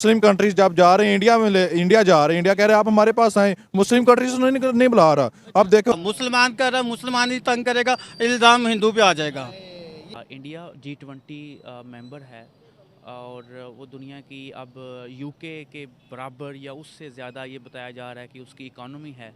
Muslim countries जब जा रहे हैं इंडिया जा रहे हैं, इंडिया कह रहे हैं आप हमारे पास आए, मुस्लिम कंट्रीज नहीं बुला रहा। अब देखो मुसलमान कर रहा, मुसलमान ही तंग करेगा, इल्ज़ाम हिंदू पे आ जाएगा। इंडिया G20 मेंबर है और वो दुनिया की अब यूके के बराबर या उससे ज़्यादा ये बताया जा रहा है कि उसकी इकोनॉमी है।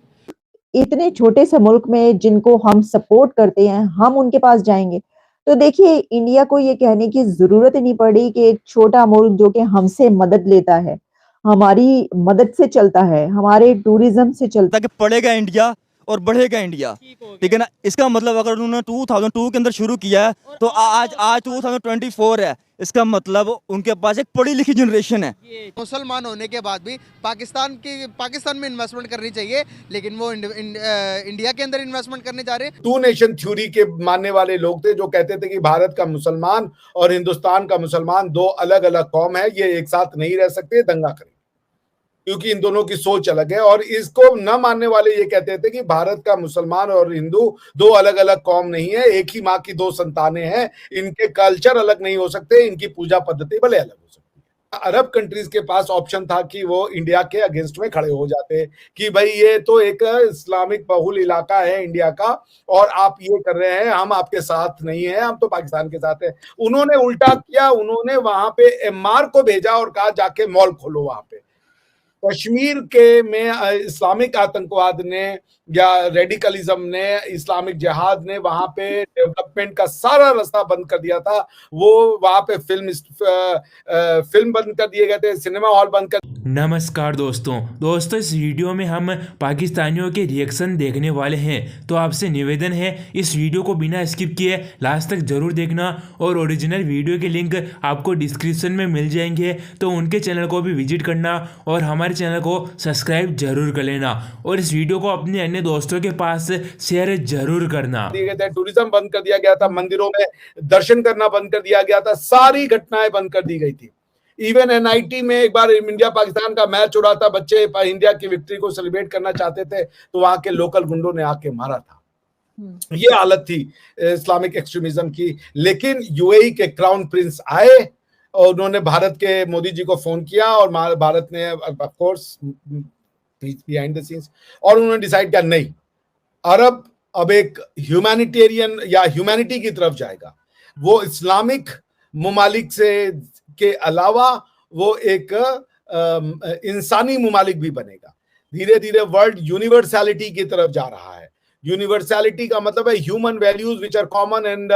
इतने छोटे से मुल्क में जिनको हम सपोर्ट करते हैं, हम उनके पास जाएंगे। तो देखिए, इंडिया को ये कहने की जरूरत ही नहीं पड़ी कि एक छोटा मुल्क जो कि हमसे मदद लेता है, हमारी मदद से चलता है, हमारे टूरिज्म से चलता ताकि पढ़ेगा इंडिया और बढ़ेगा इंडिया, ठीक है ना। इसका मतलब अगर उन्होंने 2002 के अंदर शुरू किया है तो आज आज 2024 है, इसका मतलब उनके पास एक पढ़ी लिखी जनरेशन है। मुसलमान होने के बाद भी पाकिस्तान में इन्वेस्टमेंट करनी चाहिए, लेकिन वो इंडिया के अंदर इन्वेस्टमेंट करने जा रहे हैं। टू नेशन थ्योरी के मानने वाले लोग थे जो कहते थे कि भारत का मुसलमान और हिंदुस्तान का मुसलमान दो अलग अलग कौम है, ये एक साथ नहीं रह सकते, दंगा करें, क्योंकि इन दोनों की सोच अलग है। और इसको न मानने वाले ये कहते थे कि भारत का मुसलमान और हिंदू दो अलग अलग कौम नहीं है, एक ही माँ की दो संतानें हैं, इनके कल्चर अलग नहीं हो सकते, इनकी पूजा पद्धति भले अलग हो सकती है। अरब कंट्रीज के पास ऑप्शन था कि वो इंडिया के अगेंस्ट में खड़े हो जाते कि भाई ये तो एक इस्लामिक बहुल इलाका है इंडिया का और आप ये कर रहे हैं, हम आपके साथ नहीं है, हम तो पाकिस्तान के साथ है। उन्होंने उल्टा किया, उन्होंने वहां पे एमआर को भेजा और कहा जाके मॉल खोलो वहां पे। कश्मीर के में इस्लामिक आतंकवाद ने या रेडिकलिज्म ने, इस्लामिक जिहाद ने वहां पे डेवलपमेंट का सारा रास्ता बंद कर दिया था। वो वहां पे फिल्म बंद कर दिए गए थे, सिनेमा हॉल बंद कर। नमस्कार दोस्तों इस वीडियो में हम पाकिस्तानियों के रिएक्शन देखने वाले हैं, तो आपसे निवेदन है इस वीडियो को बिना स्किप किए लास्ट तक जरूर देखना और ओरिजिनल वीडियो के लिंक आपको डिस्क्रिप्शन में मिल जाएंगे, तो उनके चैनल को भी विजिट करना और हमारे चैनल को सब्सक्राइब जरूर कर लेना और इस वीडियो को अपने अन्य दोस्तों के पास शेयर जरूर करना। टूरिज्म बंद कर दिया गया था, मंदिरों में दर्शन करना बंद कर दिया गया था, सारी घटनाएं बंद कर दी गई थी। इवन एनआईटी में एक बार इंडिया पाकिस्तान का मैच हो रहा था, बच्चे इंडिया की विक्ट्री को सेलिब्रेट करना चाहते थे तो वहां के लोकल गुंडों ने आके मारा था। ये हालत थी इस्लामिक एक्सट्रीमिज्म की। लेकिन यूएई के क्राउन प्रिंस आए और उन्होंने भारत के मोदी जी को फोन किया और भारत ने of course behind the scenes, और उन्होंने डिसाइड किया नहीं, अरब अब एक ह्यूमैनिटेरियन या ह्यूमैनिटी की तरफ जाएगा। वो इस्लामिक मुमालिक से के अलावा वो एक इंसानी मुमालिक भी बनेगा। धीरे धीरे वर्ल्ड यूनिवर्सैलिटी की तरफ जा रहा है। यूनिवर्सैलिटी का मतलब है human values which are common and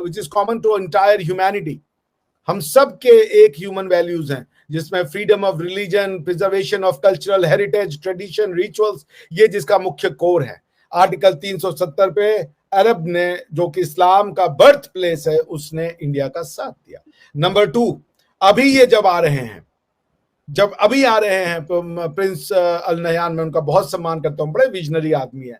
which is common to entire humanity. हम सब के एक ह्यूमन वैल्यूज हैं जिसमें freedom of religion, preservation of cultural heritage, tradition, rituals, ये जिसका मुख्य कोर है। आर्टिकल 370 पे अरब ने, जो कि इस्लाम का बर्थ प्लेस है, उसने इंडिया का साथ दिया। नंबर 2, अभी ये जब आ रहे हैं प्रिंस अल नह्यान, में उनका बहुत सम्मान करता हूं, बड़े विजनरी आदमी है।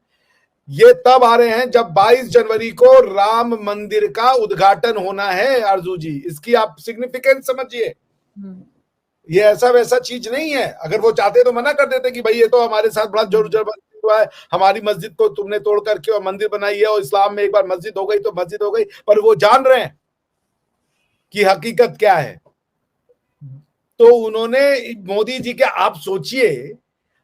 ये तब आ रहे हैं जब 22 जनवरी को राम मंदिर का उद्घाटन होना है। आरजू जी, इसकी आप सिग्निफिकेंस समझिए। ये ऐसा वैसा चीज नहीं है। अगर वो चाहते तो मना कर देते कि भाई ये तो हमारे साथ बड़ा जोर जबरदस्ती हुआ है, हमारी मस्जिद को तुमने तोड़ करके और मंदिर बनाई है, और इस्लाम में एक बार मस्जिद हो गई तो मस्जिद हो गई। पर वो जान रहे हैं कि हकीकत क्या है। तो उन्होंने मोदी जी के, आप सोचिए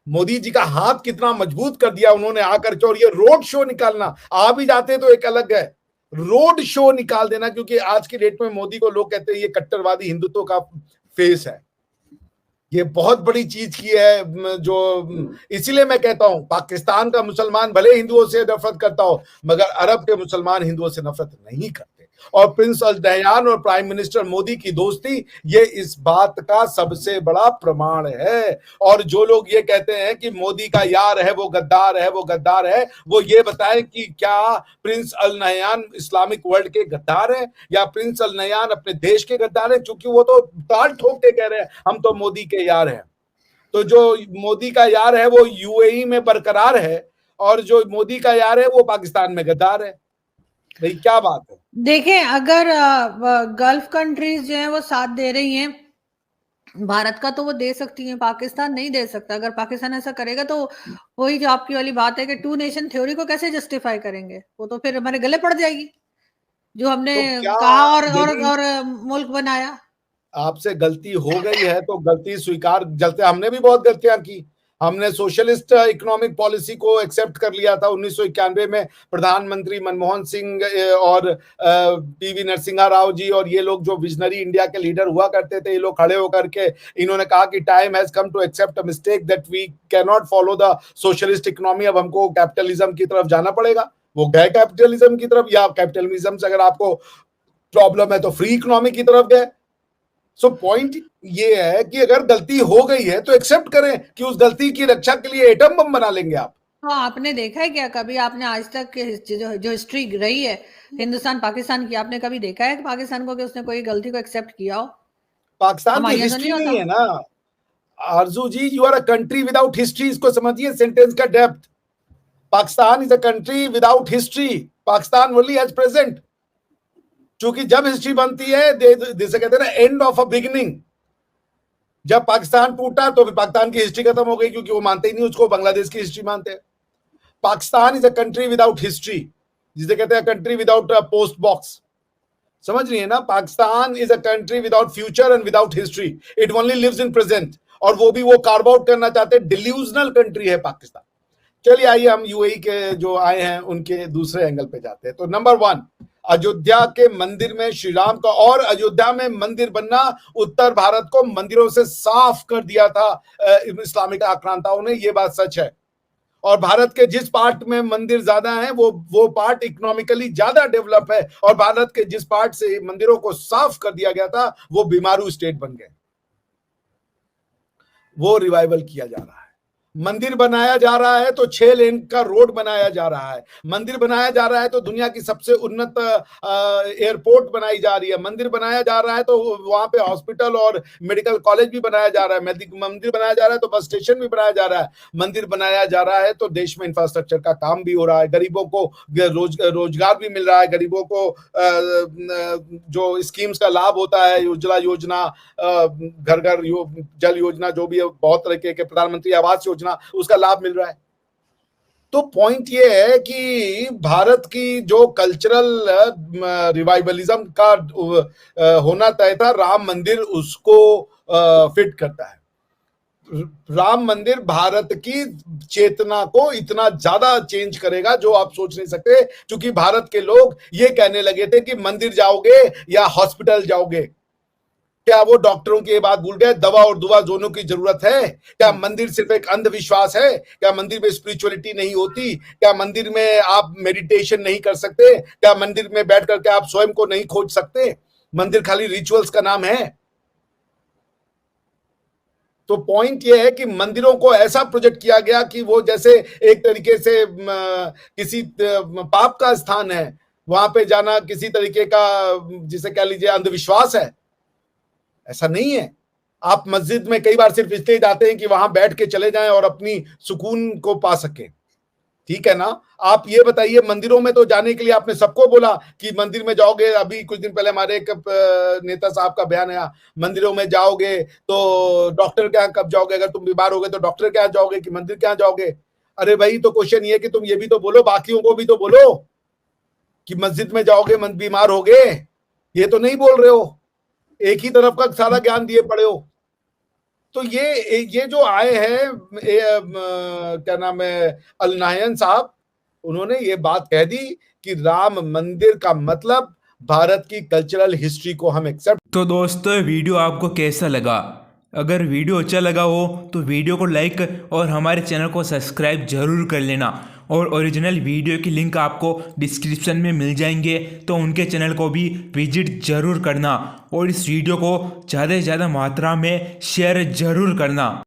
मोदी जी का हाथ कितना मजबूत कर दिया उन्होंने आकर के। और ये रोड शो निकालना, आ भी जाते तो एक अलग है, रोड शो निकाल देना, क्योंकि आज के डेट में मोदी को लोग कहते हैं ये कट्टरवादी हिंदुत्व का फेस है। ये बहुत बड़ी चीज की है, जो इसीलिए मैं कहता हूं पाकिस्तान का मुसलमान भले हिंदुओं से नफरत करता हो, मगर अरब के मुसलमान हिंदुओं से नफरत नहीं करते। और प्रिंस अल नह्यान और प्राइम मिनिस्टर मोदी की दोस्ती, ये इस बात का सबसे बड़ा प्रमाण है। और जो लोग ये कहते हैं कि मोदी का यार है वो गद्दार है, वो ये बताएं कि क्या प्रिंस अल नह्यान इस्लामिक वर्ल्ड के गद्दार है या प्रिंस अल नह्यान अपने देश के गद्दार है? क्योंकि वो तो ताल ठोक के कह रहे हैं हम तो मोदी के यार हैं। तो जो मोदी का यार है वो यूएई में बरकरार है, और जो मोदी का यार है वो पाकिस्तान में गद्दार है। भाई क्या बात है? देखें, अगर गल्फ कंट्रीज जो है वो साथ दे रही हैं भारत का, तो वो दे सकती हैं, पाकिस्तान नहीं दे सकता। अगर पाकिस्तान ऐसा करेगा तो वही जो आपकी वाली बात है कि टू नेशन थ्योरी को कैसे जस्टिफाई करेंगे, वो तो फिर हमारे गले पड़ जाएगी जो हमने तो क्या कहा और मुल्क बनाया। आपसे गलती हो गई है तो गलती स्वीकार, जलते हमने भी बहुत गलतियां की। हमने सोशलिस्ट इकोनॉमिक पॉलिसी को एक्सेप्ट कर लिया था 1991 में। प्रधानमंत्री मनमोहन सिंह और पीवी नरसिम्हा राव जी और ये लोग जो विजनरी इंडिया के लीडर हुआ करते थे, ये लोग खड़े होकर के इन्होंने कहा कि time has come to accept a mistake that we can not follow the socialist economy. अब हमको कैपिटलिज्म की तरफ जाना पड़ेगा। वो गए कैपिटलिज्म की तरफ, या कैपिटलिज्म से अगर आपको प्रॉब्लम है तो फ्री इकोनॉमी की तरफ गए। सो पॉइंट ये है कि अगर गलती हो गई है तो एक्सेप्ट करें कि उस गलती की रक्षा के लिए एटम बम बना लेंगे आप। हाँ, आपने देखा है क्या कभी, आपने आज तक जो हिस्ट्री रही है हिंदुस्तान पाकिस्तान की, आपने कभी देखा है कि पाकिस्तान को कि उसने कोई गलती को एक्सेप्ट किया हो? पाकिस्तान की हिस्ट्री नहीं है ना Arzoo ji. You are a country without history. इसको समझिए सेंटेंस का depth. Pakistan is a country without history. Pakistan only has present. क्योंकि जब हिस्ट्री बनती है, जैसे कहते हैं ना, एंड ऑफ अ बिगिनिंग। जब पाकिस्तान टूटा तो पाकिस्तान की हिस्ट्री खत्म हो गई, क्योंकि वो मानते ही नहीं उसको, बांग्लादेश की हिस्ट्री मानते हैं। Pakistan is a country without history, जिसे कहते हैं कंट्री विदाउट पोस्ट बॉक्स। समझ रही है ना? Pakistan is a country without future and without history. It only lives in present. और वो भी वो कार्व आउट करना चाहते हैं। डिल्यूजनल कंट्री है पाकिस्तान। चलिए आइए हम यूएई के जो आए हैं उनके दूसरे एंगल पे जाते हैं। तो नंबर 1, अयोध्या के मंदिर में श्री राम का, और अयोध्या में मंदिर बनना उत्तर भारत को मंदिरों से साफ कर दिया था इस्लामिक आक्रांताओं ने। ये बात सच है। और भारत के जिस पार्ट में मंदिर ज्यादा हैं वो पार्ट इकोनॉमिकली ज्यादा डेवलप है। और भारत के जिस पार्ट से मंदिरों को साफ कर दिया गया था वो बीमारू स्टेट बन गए। वो रिवाइवल किया जा रहा है। मंदिर बनाया जा रहा है तो 6 लेन का रोड बनाया जा रहा है। मंदिर बनाया जा रहा है तो दुनिया की सबसे उन्नत एयरपोर्ट बनाई जा रही है। मंदिर बनाया जा रहा है तो वहां पे हॉस्पिटल और मेडिकल कॉलेज भी बनाया जा रहा है। मंदिर बनाया जा रहा है तो बस स्टेशन भी बनाया जा रहा है। मंदिर बनाया जा रहा है तो देश में इंफ्रास्ट्रक्चर का काम भी हो रहा है। गरीबों को रोजगार भी मिल रहा है। गरीबों को जो स्कीम्स का लाभ होता है, उज्ज्वला योजना, घर घर जल योजना, जो भी बहुत तरीके के, प्रधानमंत्री आवास योजना, उसका लाभ मिल रहा है। तो पॉइंट ये है कि भारत की जो कल्चरल रिवाइवलिज्म का होना तय था, राम मंदिर उसको फिट करता है। राम मंदिर भारत की चेतना को इतना ज्यादा चेंज करेगा जो आप सोच नहीं सकते। क्योंकि भारत के लोग ये कहने लगे थे कि मंदिर जाओगे या हॉस्पिटल जाओगे। क्या वो डॉक्टरों की ये बात भूल गए? दवा और दुआ दोनों की जरूरत है। क्या मंदिर सिर्फ एक अंधविश्वास है? क्या मंदिर में स्पिरिचुअलिटी नहीं होती? क्या मंदिर में आप मेडिटेशन नहीं कर सकते? क्या मंदिर में बैठ करके आप स्वयं को नहीं खोज सकते? मंदिर खाली रिचुअल्स का नाम है। तो पॉइंट ये है कि मंदिरों को ऐसा प्रोजेक्ट किया गया कि वो जैसे एक तरीके से किसी पाप का स्थान है। वहां पे जाना किसी तरीके का, जिसे कह लीजिए, अंधविश्वास है। ऐसा नहीं है। आप मस्जिद में कई बार सिर्फ इसलिए जाते हैं कि वहां बैठ के चले जाएं और अपनी सुकून को पा सकें। ठीक है ना? आप ये बताइए, मंदिरों में तो जाने के लिए आपने सबको बोला कि मंदिर में जाओगे। अभी कुछ दिन पहले हमारे एक नेता साहब का बयान आया, मंदिरों में जाओगे तो डॉक्टर के यहाँ कब जाओगे? अगर तुम बीमार हो गए तो डॉक्टर के यहाँ जाओगे कि मंदिर के यहाँ जाओगे? अरे भाई, तो क्वेश्चन ये है कि तुम ये भी तो बोलो, बाकियों को भी तो बोलो कि मस्जिद में जाओगे बीमार हो गए। ये तो नहीं बोल रहे हो। एक ही तरफ का सारा ज्ञान दिए पड़े हो। तो ये जो आए हैं, क्या नाम है, अल नहयान साहब, उन्होंने ये बात कह दी कि राम मंदिर का मतलब भारत की कल्चरल हिस्ट्री को हम एक्सेप्ट। तो दोस्तों, वीडियो आपको कैसा लगा? अगर वीडियो अच्छा लगा हो तो वीडियो को लाइक और हमारे चैनल को सब्सक्राइब जरूर कर लेना। और ओरिजिनल वीडियो की लिंक आपको डिस्क्रिप्शन में मिल जाएंगे, तो उनके चैनल को भी विजिट जरूर करना और इस वीडियो को ज़्यादा से ज़्यादा मात्रा में शेयर जरूर करना।